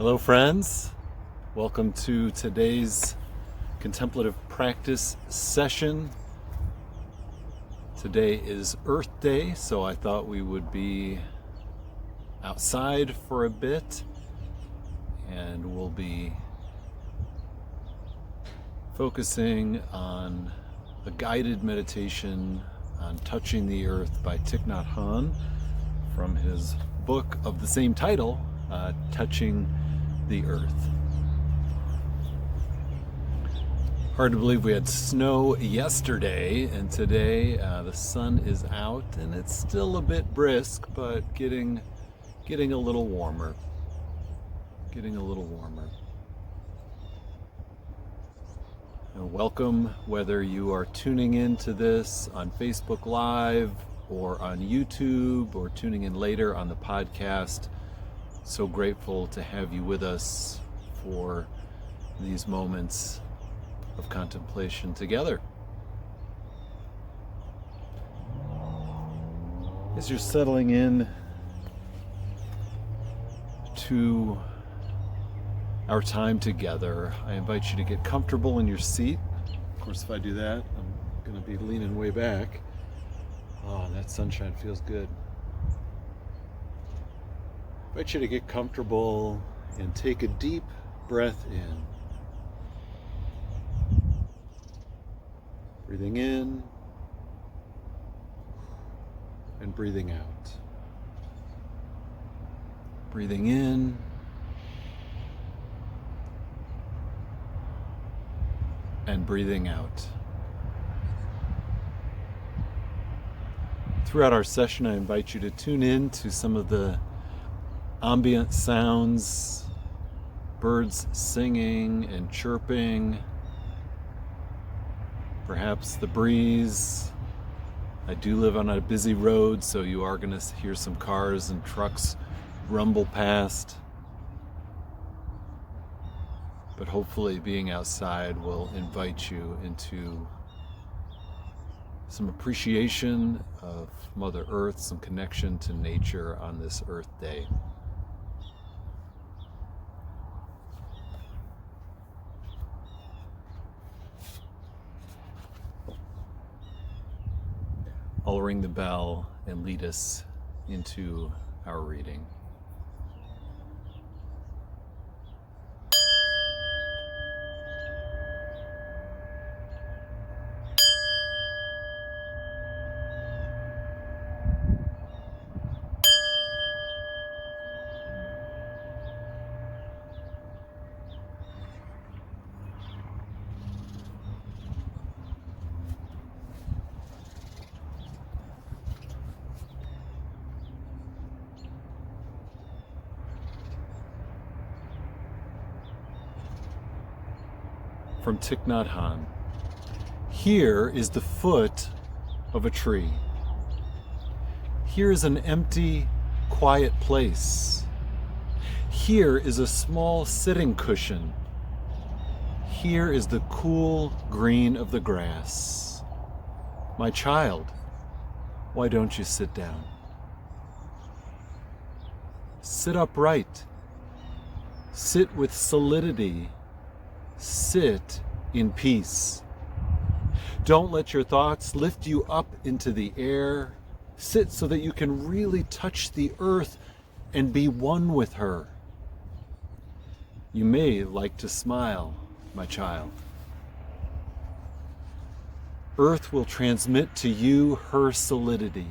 Hello friends, welcome to today's contemplative practice session. Today is Earth Day, so I thought we would be outside for a bit, and we'll be focusing on a guided meditation on touching the earth by Thich Nhat Hanh from his book of the same title, Touching the Earth. Hard to believe we had snow yesterday, and today the sun is out and it's still a bit brisk, but getting a little warmer. And welcome, whether you are tuning in to this on Facebook Live or on YouTube or tuning in later on the podcast. So grateful to have you with us for these moments of contemplation together. As you're settling in to our time together, I invite you to get comfortable in your seat. Of course, if I do that, I'm going to be leaning way back. Oh, that sunshine feels good. I invite you to get comfortable and take a deep breath in. Breathing in and breathing out. Breathing in and breathing out. Throughout our session, I invite you to tune in to some of the ambient sounds, birds singing and chirping, perhaps the breeze. I do live on a busy road, so you are going to hear some cars and trucks rumble past. But hopefully being outside will invite you into some appreciation of Mother Earth, some connection to nature on this Earth Day. I'll ring the bell and lead us into our reading. From Thich Nhat Hanh. Here is the foot of a tree. Here is an empty, quiet place. Here is a small sitting cushion. Here is the cool green of the grass. My child, why don't you sit down? Sit upright. Sit with solidity. Sit in peace. Don't let your thoughts lift you up into the air. Sit so that you can really touch the earth and be one with her. You may like to smile, my child. Earth will transmit to you her solidity,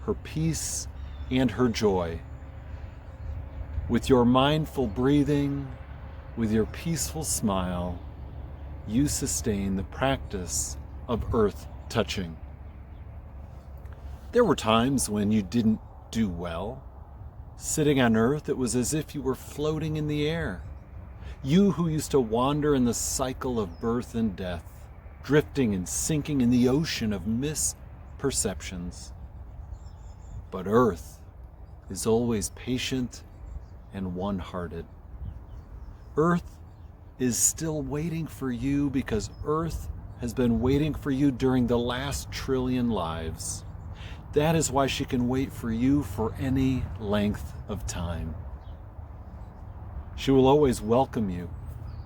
her peace, and her joy. With your mindful breathing, with your peaceful smile, you sustain the practice of earth touching. There were times when you didn't do well. Sitting on earth, it was as if you were floating in the air. You who used to wander in the cycle of birth and death, drifting and sinking in the ocean of misperceptions. But earth is always patient and one-hearted. Earth is still waiting for you because Earth has been waiting for you during the last trillion lives. That is why she can wait for you for any length of time. She will always welcome you,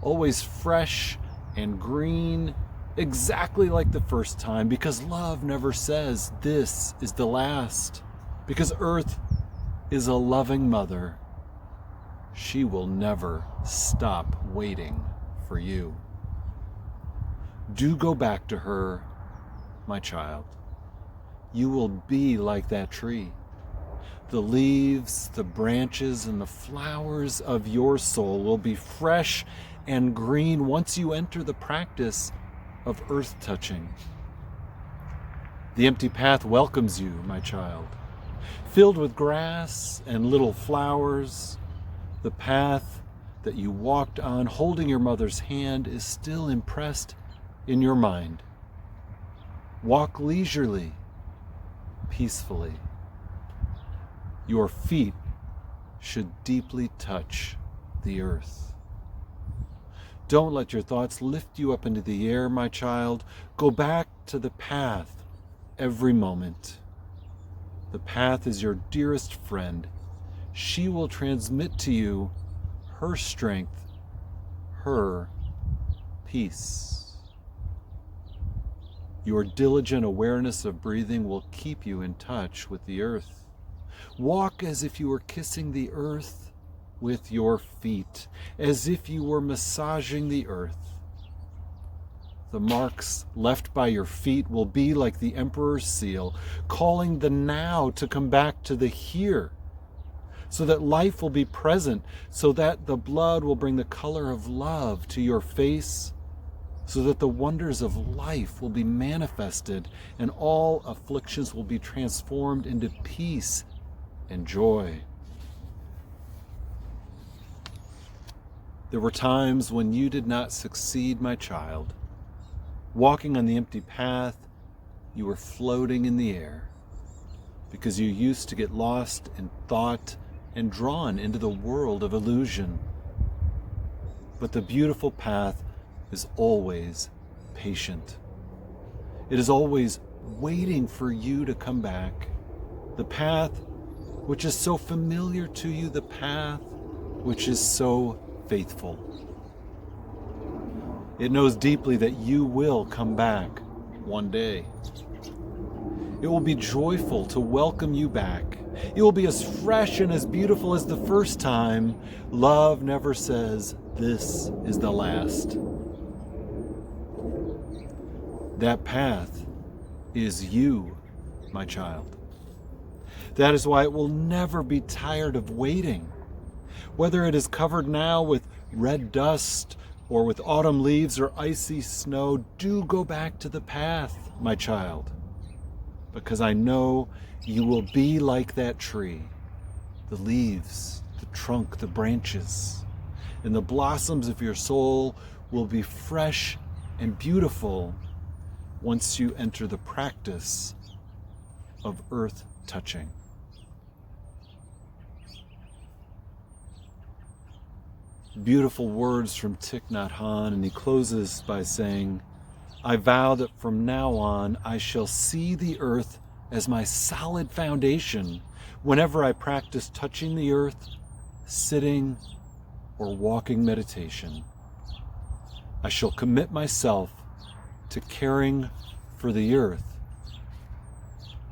always fresh and green, exactly like the first time, because love never says this is the last. Because Earth is a loving mother. She will never stop waiting for you. Do go back to her, my child. You will be like that tree. The leaves, the branches, and the flowers of your soul will be fresh and green once you enter the practice of earth touching. The empty path welcomes you, my child. Filled with grass and little flowers, the path that you walked on holding your mother's hand is still impressed in your mind. Walk leisurely, peacefully. Your feet should deeply touch the earth. Don't let your thoughts lift you up into the air, my child. Go back to the path every moment. The path is your dearest friend. She will transmit to you her strength, her peace. Your diligent awareness of breathing will keep you in touch with the earth. Walk as if you were kissing the earth with your feet, as if you were massaging the earth. The marks left by your feet will be like the emperor's seal, calling the now to come back to the here, so that life will be present, so that the blood will bring the color of love to your face, so that the wonders of life will be manifested and all afflictions will be transformed into peace and joy. There were times when you did not succeed, my child. Walking on the empty path, you were floating in the air because you used to get lost in thought and drawn into the world of illusion. But the beautiful path is always patient. It is always waiting for you to come back. The path which is so familiar to you, the path which is so faithful. It knows deeply that you will come back one day. It will be joyful to welcome you back. It will be as fresh and as beautiful as the first time. Love never says, this is the last. That path is you, my child. That is why it will never be tired of waiting. Whether it is covered now with red dust or with autumn leaves or icy snow, do go back to the path, my child, because I know you will be like that tree. The leaves, the trunk, the branches, and the blossoms of your soul will be fresh and beautiful once you enter the practice of earth touching. Beautiful words from Thich Nhat Hanh, and he closes by saying, I vow that from now on I shall see the earth as my solid foundation whenever I practice touching the earth, sitting, or walking meditation. I shall commit myself to caring for the earth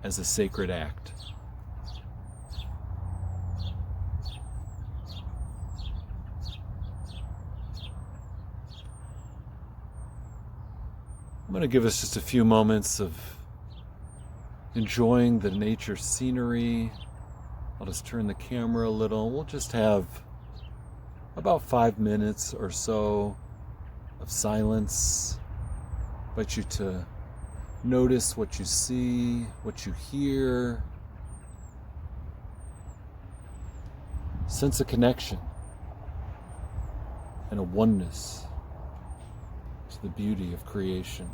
as a sacred act. I'm going to give us just a few moments of enjoying the nature scenery. I'll just turn the camera a little. We'll just have about 5 minutes or so of silence. I invite you to notice what you see, what you hear. Sense a connection and a oneness to the beauty of creation.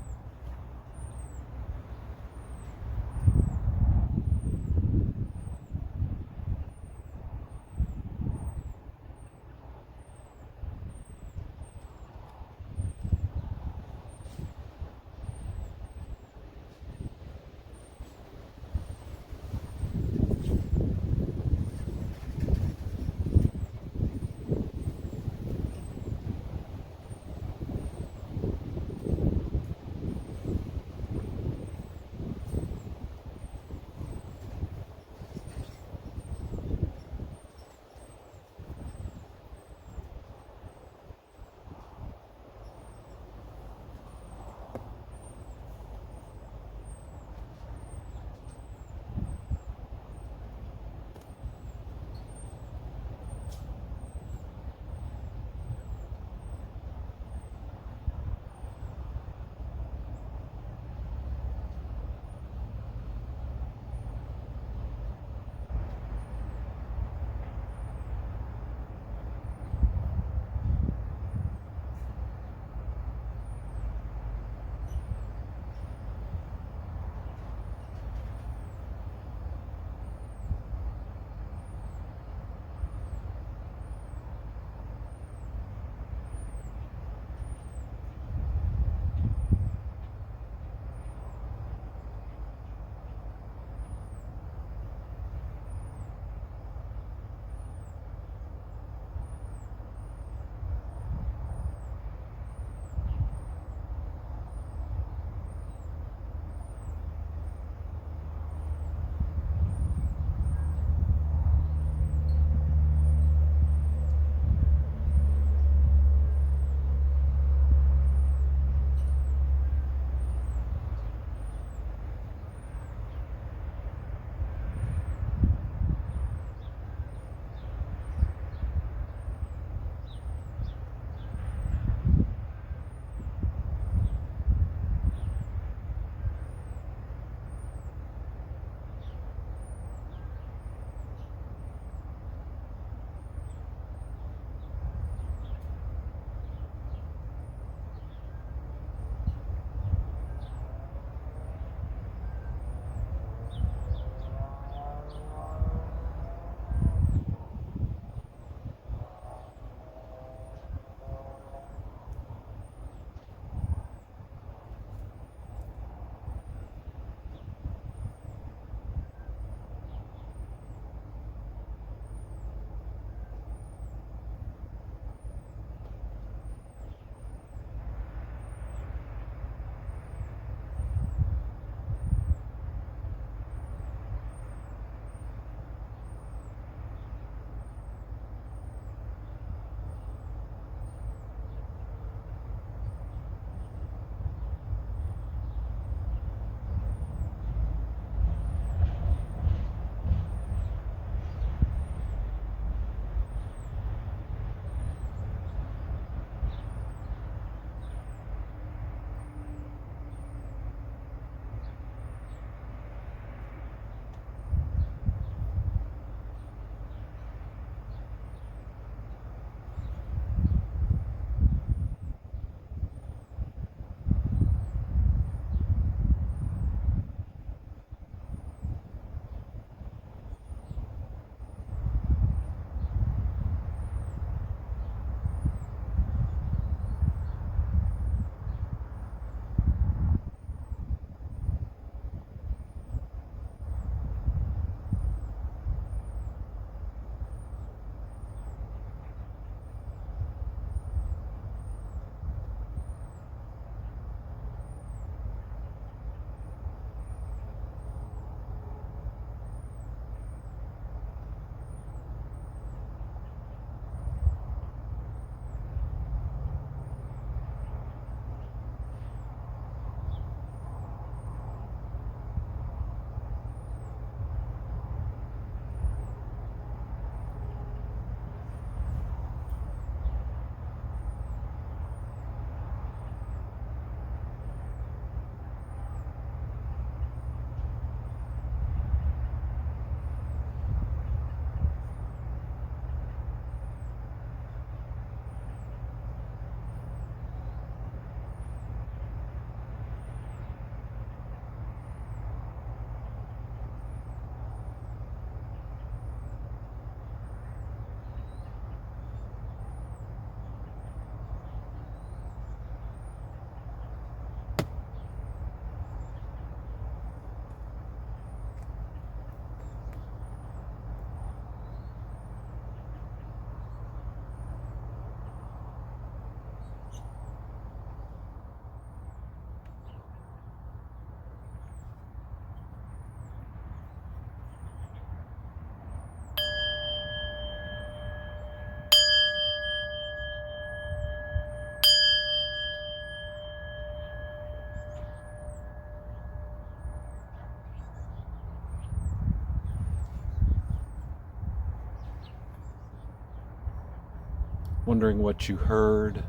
Wondering what you heard,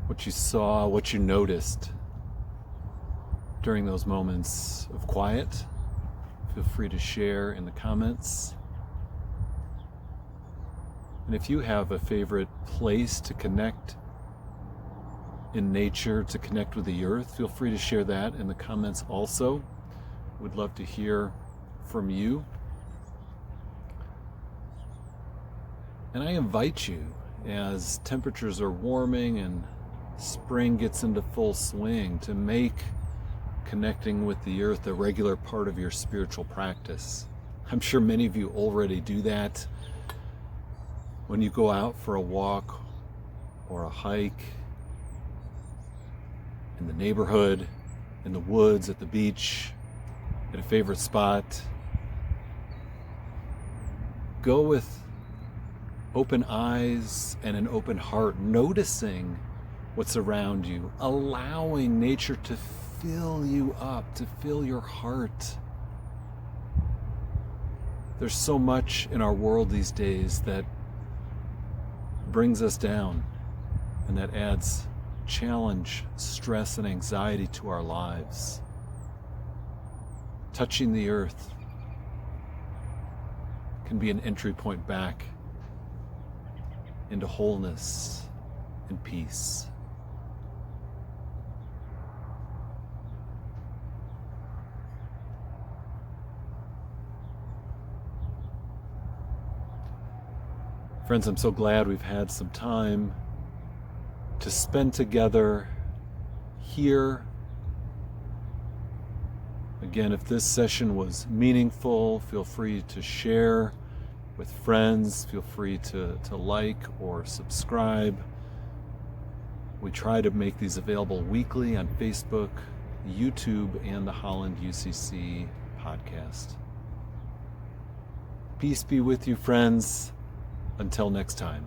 what you saw, what you noticed during those moments of quiet. Feel free to share in the comments. And if you have a favorite place to connect in nature, to connect with the earth, feel free to share that in the comments also. We'd love to hear from you. And I invite you, as temperatures are warming and spring gets into full swing, to make connecting with the earth a regular part of your spiritual practice. I'm sure many of you already do that. When you go out for a walk or a hike in the neighborhood, in the woods, at the beach, at a favorite spot, go with open eyes and an open heart, noticing what's around you, allowing nature to fill you up, to fill your heart. There's so much in our world these days that brings us down and that adds challenge, stress, and anxiety to our lives. Touching the earth can be an entry point back into wholeness and peace. Friends, I'm so glad we've had some time to spend together here. Again, if this session was meaningful, feel free to share with friends. Feel free to like or subscribe. We try to make these available weekly on Facebook, YouTube, and the Holland UCC podcast. Peace be with you, friends. Until next time.